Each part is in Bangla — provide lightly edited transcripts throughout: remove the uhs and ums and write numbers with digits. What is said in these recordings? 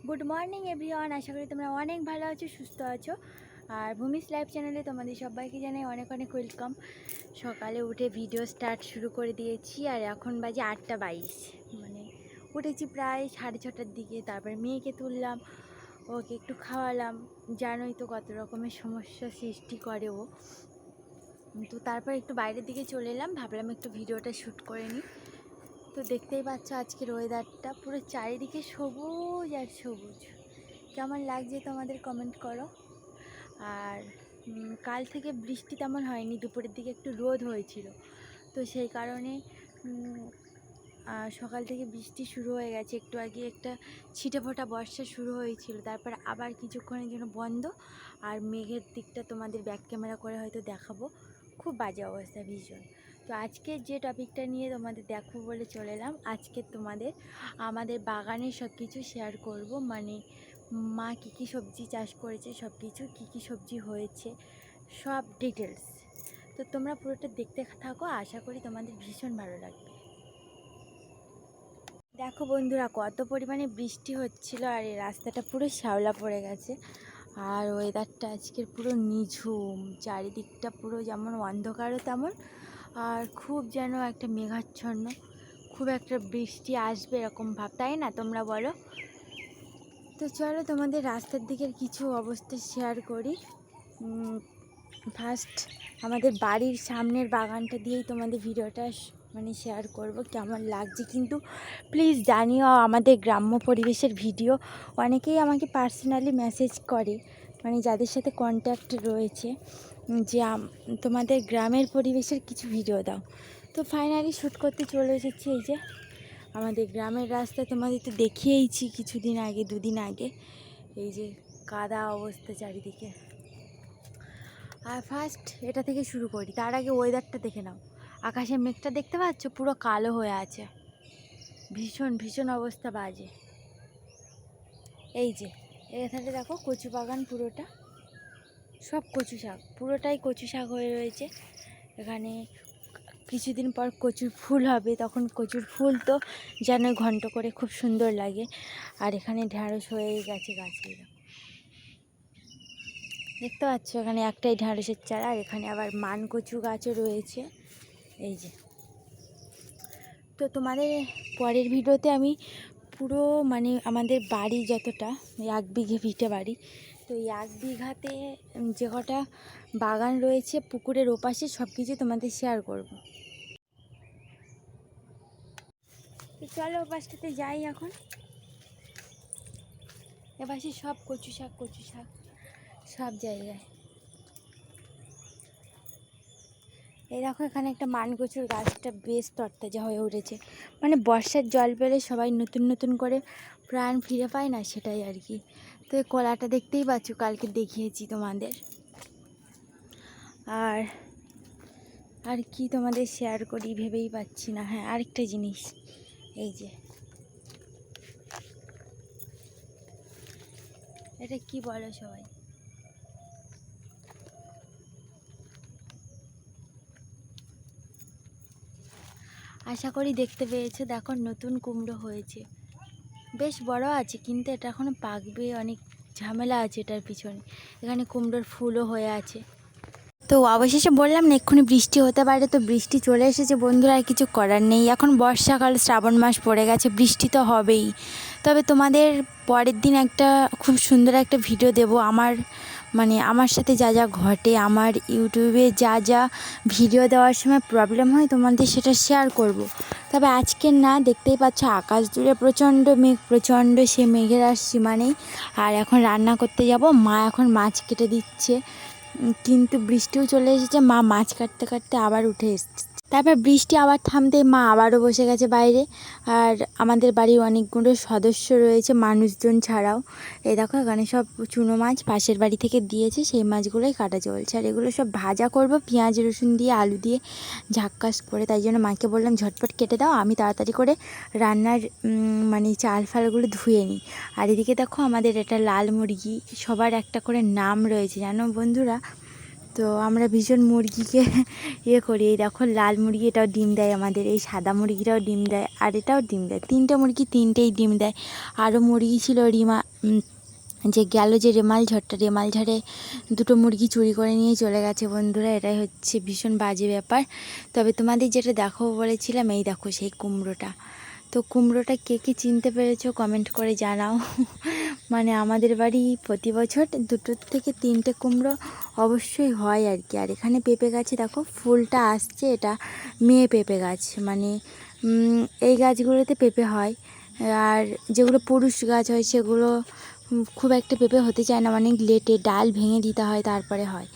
গুড মর্নিং এভরিওয়ান, আশা করি তোমরা অনেক ভালো আছো, সুস্থ আছো। আর ভূমিস লাইফ চ্যানেলে তোমাদের সবাইকে জানাই অনেক অনেক ওয়েলকাম। সকালে উঠে ভিডিও স্টার্ট শুরু করে দিয়েছি আর এখন বাজে 8:22। মানে উঠেছি প্রায় 6:30টার দিকে। তারপরে মেয়েকে তুললাম, ওকে একটু খাওয়ালাম। জানোই তো কত রকমের সমস্যা সৃষ্টি করে ও। তো তারপর একটু বাইরের দিকে চলে এলাম, ভাবলাম একটু ভিডিওটা শ্যুট করে নিই। তো দেখতেই পাচ্ছ আজকের ওয়েদারটা পুরো চারিদিকে সবুজ আর সবুজ। কেমন লাগছে তোমাদের কমেন্ট করো। আর কাল থেকে বৃষ্টি তেমন হয়নি, দুপুরের দিকে একটু রোদ হয়েছিল। তো সেই কারণে সকাল থেকে বৃষ্টি শুরু হয়ে গেছে। একটু আগে একটা ছিটেফোঁটা বর্ষা শুরু হয়েছিল, তারপর আবার কিছুক্ষণের জন্য বন্ধ। আর মেঘের দিকটা তোমাদের ব্যাক ক্যামেরা করে হয়তো দেখাবো, খুব বাজে অবস্থা, ভীষণ। তো আজকে যে টপিকটা নিয়ে তোমাদের দেখো বলে চলে এলাম, আজকে তোমাদের আমাদের বাগানের সব কিছু শেয়ার করব। মানে মা কী কী সবজি চাষ করেছে, সব কিছু কী কী সবজি হয়েছে, সব ডিটেলস। তো তোমরা পুরোটা দেখতে থাকো, আশা করি তোমাদের ভীষণ ভালো লাগবে। দেখো বন্ধুরা, কত পরিমাণে বৃষ্টি হচ্ছিল আর এই রাস্তাটা পুরো শ্যাওলা পড়ে গেছে। আর ওয়েদারটা আজকের পুরো নিঝুম, চারিদিকটা পুরো যেমন অন্ধকারও তেমন, আর খুব যেন একটা মেঘাচ্ছন্ন, খুব একটা বৃষ্টি আসবে এরকম ভাব, তাই না তোমরা বলো? তো চলো তোমাদের রাস্তার দিকের কিছু অবস্থা শেয়ার করি। ফার্স্ট আমাদের বাড়ির সামনের বাগানটা দিয়েই তোমাদের ভিডিওটা মানে শেয়ার করব, কেমন লাগছে কিন্তু প্লিজ জানিও। আমাদের গ্রাম্য পরিবেশের ভিডিও অনেকেই আমাকে পার্সোনালি মেসেজ করে, মানে যাদের সাথে কন্ট্যাক্ট রয়েছে, যে তোমাদের গ্রামের পরিবেশের কিছু ভিডিও দাও। তো ফাইনালি শ্যুট করতে চলে এসেছি। এই যে আমাদের গ্রামের রাস্তা তোমাদের তো দেখিয়েইছি কিছুদিন আগে, দুদিন আগে। এই যে কাদা অবস্থা চারিদিকে। আর ফার্স্ট এটা থেকে শুরু করি, তার আগে ওয়েদারটা দেখে নাও। আকাশের মেঘটা দেখতে পাচ্ছ, পুরো কালো হয়ে আছে, ভীষণ ভীষণ অবস্থা বাজে। এই যে এখানে দেখো কচু বাগান, পুরোটা সব কচু শাক, পুরোটাই কচু শাক হয়ে রয়েছে। এখানে কিছুদিন পর কচুর ফুল হবে, তখন কচুর ফুল তো যেন ঘন্ট করে খুব সুন্দর লাগে। আর এখানে ঢ্যাঁড়স হয়ে গেছে গাছে, দেখতে পাচ্ছ এখানে একটাই ঢ্যাঁড়সের চারা। আর এখানে আবার মান কচু গাছও রয়েছে। এই যে, তো তোমাদের পরের ভিডিওতে আমি পুরো মানে আমাদের বাড়ি যতটা, 1 বিঘে ভিটে বাড়ি, তো এই 1 বিঘাতে যে কটা বাগান রয়েছে পুকুরের ওপাশে, সব কিছু তোমাদের শেয়ার করব। তো চলো ওপাশটাতে যাই এখন। এপাশে সব কচু শাক, কচু শাক সব জায়গায়। এই দেখো এখানে একটা মান কচুর গাছটা বেশ তরতাজা হয়ে উঠেছে। মানে বর্ষার জল পেলে সবাই নতুন নতুন করে প্রাণ ফিরে পায় না, সেটাই আর কি। তো এই কলাটা দেখতেই পাচ্ছ, কালকে দেখিয়েছি তোমাদের। আর আর কি তোমাদের শেয়ার করি ভেবেই পাচ্ছি না। হ্যাঁ, আরেকটা জিনিস, এই যে এটা কি বলো সবাই? আশা করি দেখতে পেয়েছো। দেখো নতুন কুমড়ো হয়েছে, বেশ বড় আছে, কিন্তু এটা এখনো পাকবে, অনেক ঝামেলা আছে এটার পিছনে। এখানে কুমড়োর ফুলও হয়ে আছে। তো অবশেষে বললাম না এক্ষুনি বৃষ্টি হতে পারে, তো বৃষ্টি চলে এসেছে বন্ধুরা। আর কিছু করার নেই, এখন বর্ষাকাল, শ্রাবণ মাস পড়ে গেছে, বৃষ্টি তো হবেই। তবে তোমাদের পরের দিন একটা খুব সুন্দর একটা ভিডিও দেব, আমার সাথে যা যা ঘটে, আমার ইউটিউবে যা যা ভিডিও দেওয়ার সময় প্রবলেম হয় তোমাদের সেটা শেয়ার করব। তবে আজকের না, দেখতেই পাচ্ছ আকাশ জুড়ে প্রচণ্ড মেঘ, প্রচণ্ড, সে মেঘের আর সীমা নেই। আর এখন রান্না করতে যাব, মা এখন মাছ কেটে দিচ্ছে, কিন্তু বৃষ্টিও চলে এসেছে। মা মাছ কাটতে কাটতে আবার উঠে এসেছে। তারপর বৃষ্টি আবার থামতেই মা আবারও বসে গেছে বাইরে। আর আমাদের বাড়ির অনেকগুলো সদস্য রয়েছে, মানুষজন ছাড়াও। এই দেখো এখানে সব চুনো মাছ পাশের বাড়ি থেকে দিয়েছে, সেই মাছগুলোই কাটা চলছে। আর এগুলো সব ভাজা করব পেঁয়াজ রসুন দিয়ে, আলু দিয়ে ঝাক্কাস করে। তাই জন্য মাকে বললাম ঝটপট কেটে দাও, আমি তাড়াতাড়ি করে রান্নার মানে চাল ফালগুলো ধুয়ে নিই। আর এদিকে দেখো আমাদের এটা লাল মুরগি, সবার একটা করে নাম রয়েছে জানো বন্ধুরা। তো আমরা ভীষণ মুরগিকে ইয়ে করি। এই দেখো লাল মুরগি, এটাও ডিম দেয় আমাদের, এই সাদা মুরগিটাও ডিম দেয়, আর এটাও ডিম দেয়। 3টে মুরগি 3টেই ডিম দেয়। আরও মুরগি ছিল যে গেল যে রেমাল ঝড়ে 2টো মুরগি চুরি করে নিয়ে চলে গেছে বন্ধুরা। এটাই হচ্ছে ভীষণ বাজে ব্যাপার। তবে তোমাদের যেটা দেখাবো বলেছিলাম, এই দেখো সেই কুমড়োটা। তো কুমড়োটা কে কে চিনতে পেরেছো কমেন্ট করে জানাও। মানে আমাদের বাড়ি প্রতি বছর 2 থেকে 3টে কুমড়ো অবশ্যই হয় আর কি। আর এখানে পেঁপে গাছে দেখো ফুলটা আসছে, এটা মেয়ে পেঁপে গাছ। মানে এই গাছগুলোতে পেঁপে হয়, আর যেগুলো পুরুষ গাছ হয় সেগুলো খুব একটা পেঁপে হতে চায় না, অনেক লেটে ডাল ভেঙে দিতে হয় তারপরে হয়।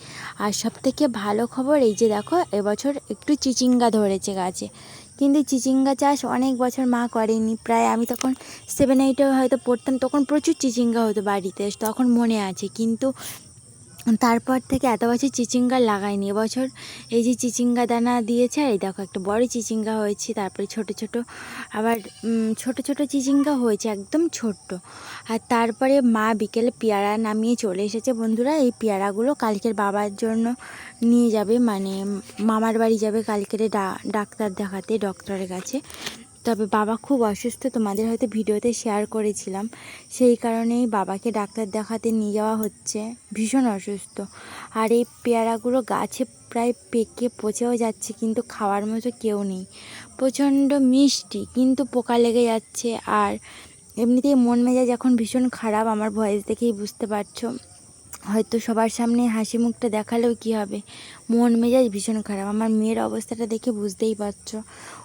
আর সবথেকে ভালো খবর এই যে দেখো, এবছর একটু চিচিঙ্গা ধরেছে গাছে। কিন্তু চিচিঙ্গা চাষ অনেক বছর মা করেনি, প্রায় আমি তখন 7-8-এ হয়তো পড়তাম, তখন প্রচুর চিচিঙ্গা হতো বাড়িতে, তখন মনে আছে। কিন্তু তারপর থেকে এত বছর চিচিঙ্গা লাগাইনি। এবছর এই যে চিচিঙ্গা দানা দিয়েছে, আর এই দেখো একটা বড় চিচিঙ্গা হয়েছে, তারপরে ছোট ছোট আবার ছোট ছোট চিচিঙ্গা হয়েছে, একদম ছোট্ট। আর তারপরে মা বিকেলে পেয়ারা নামিয়ে চলে এসেছে বন্ধুরা। এই পেয়ারাগুলো কালকের বাবার জন্য নিয়ে যাবে, মানে মামার বাড়ি যাবে কালকেরে ডাক্তার দেখাতে, ডক্টরের কাছে। তবে বাবা খুব অসুস্থ, তোমাদের হয়তো ভিডিওতে শেয়ার করেছিলাম। সেই কারণেই বাবাকে ডাক্তার দেখাতে নিয়ে যাওয়া হচ্ছে, ভীষণ অসুস্থ। আর এই পেয়ারাগুলো গাছে প্রায় পেকে পচেও যাচ্ছে, কিন্তু খাওয়ার মতো কেউ নেই। প্রচণ্ড মিষ্টি, কিন্তু পোকা লেগে যাচ্ছে। আর এমনিতেই মন মেজাজ এখন ভীষণ খারাপ, আমার ভয়েস দেখেই বুঝতে পারছো। হয়তো সবার সামনে হাসি মুখটা দেখালেও কি হবে, মন মেজাজ ভীষণ খারাপ। আমার মেয়ের অবস্থাটা দেখে বুঝতেই পারছো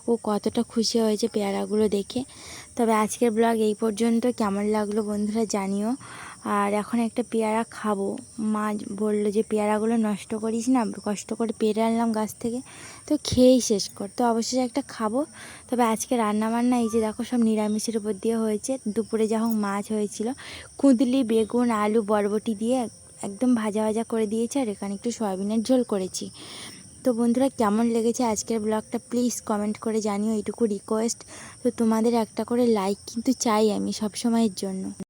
ও কতটা খুশি হয়েছে পেয়ারাগুলো দেখে। তবে আজকের ব্লগ এই পর্যন্ত। কেমন লাগলো বন্ধুরা জানিও। আর এখন একটা পেয়ারা খাবো, মা বললো যে পেয়ারাগুলো নষ্ট করিস না, কষ্ট করে পেরে আনলাম গাছ থেকে, তো খেয়েই শেষ কর। তো অবশ্যই একটা খাবো। তবে আজকে রান্নাবান্না এই যে দেখো সব নিরামিষের উপর দিয়ে হয়েছে। দুপুরে যখন মাছ হয়েছিল, কুঁদলি, বেগুন, আলু, বরবটি দিয়ে একদম ভাজা ভাজা করে দিয়েছে, আর এখানে একটু সয়াবিনের ঝোল করেছি। তো বন্ধুরা কেমন লেগেছে আজকের ব্লগটা প্লিজ কমেন্ট করে জানিও, এইটুকু রিকোয়েস্ট। তো তোমাদের একটা করে লাইক কিন্তু চাই আমি সব সময়ের জন্য।